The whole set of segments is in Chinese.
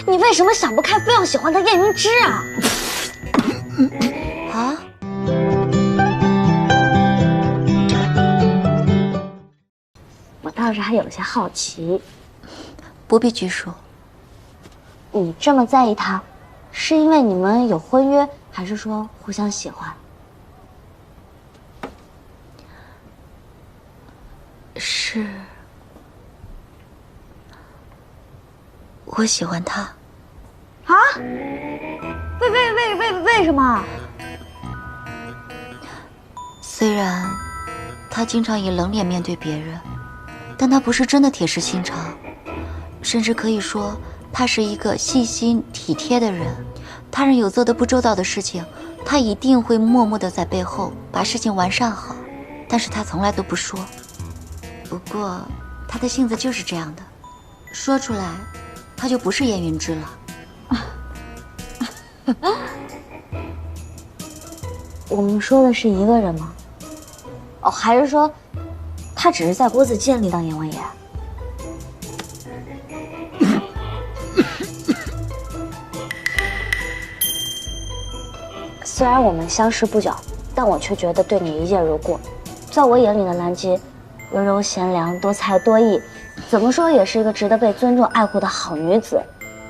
你为什么想不开，非要喜欢他叶明之啊？啊？我倒是还有些好奇，不必拘束。你这么在意他，是因为你们有婚约，还是说互相喜欢？是，我喜欢他。啊？为什么？虽然他经常以冷脸面对别人，但他不是真的铁石心肠，甚至可以说他是一个细心体贴的人。他人有做得不周到的事情，他一定会默默地在背后把事情完善好，但是他从来都不说。不过他的性子就是这样的，说出来他就不是叶云之了。我们说的是一个人吗？哦，还是说他只是在郭子健里当阎王爷？虽然我们相识不久，但我却觉得对你一见如故。在我眼里的兰姬，温柔贤良、多才多艺，怎么说也是一个值得被尊重爱护的好女子。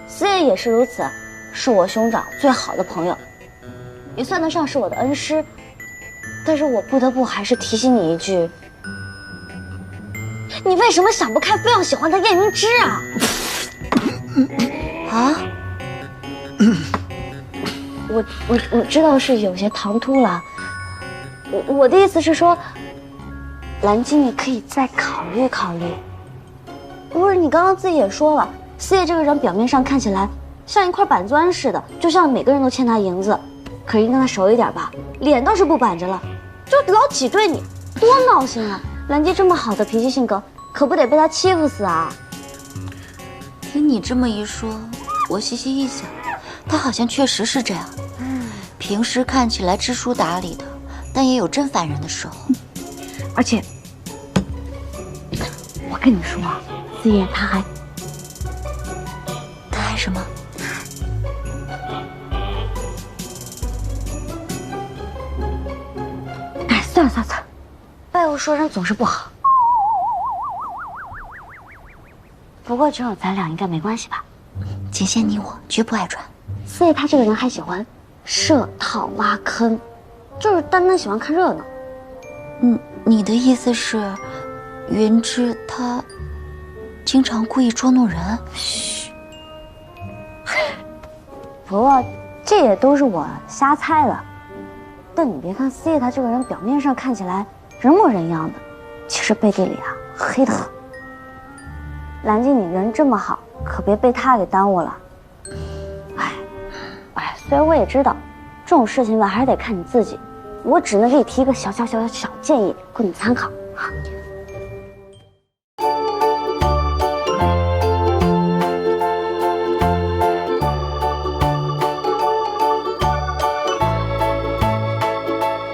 思叶也是如此，是我兄长最好的朋友，也算得上是我的恩师。但是我不得不还是提醒你一句：你为什么想不开，非要喜欢他叶明之啊？啊？我知道是有些唐突了，我的意思是说，兰姬你可以再考虑考虑。不是你刚刚自己也说了，思叶这个人表面上看起来像一块板砖似的，就像每个人都欠他银子，可是你跟他熟一点吧，脸倒是不板着了，就老挤兑你，多闹心啊！兰姬这么好的脾气性格，可不得被他欺负死啊！听你这么一说，我细细一想，他好像确实是这样。平时看起来知书达理的，但也有真烦人的时候。而且，我跟你说啊，思叶他还什么？哎，算了，外物说人总是不好。不过只有咱俩应该没关系吧？仅限你我，绝不爱传。思叶他这个人还喜欢设套挖坑，就是单单喜欢看热闹。你的意思是，云芝他经常故意捉弄人？嘘。不过这也都是我瞎猜的。但你别看思叶他这个人表面上看起来人模人样的，其实背地里啊黑得很。兰姬，你人这么好，可别被他给耽误了。虽然我也知道，这种事情吧还是得看你自己，我只能给你提一个小建议，供你参考。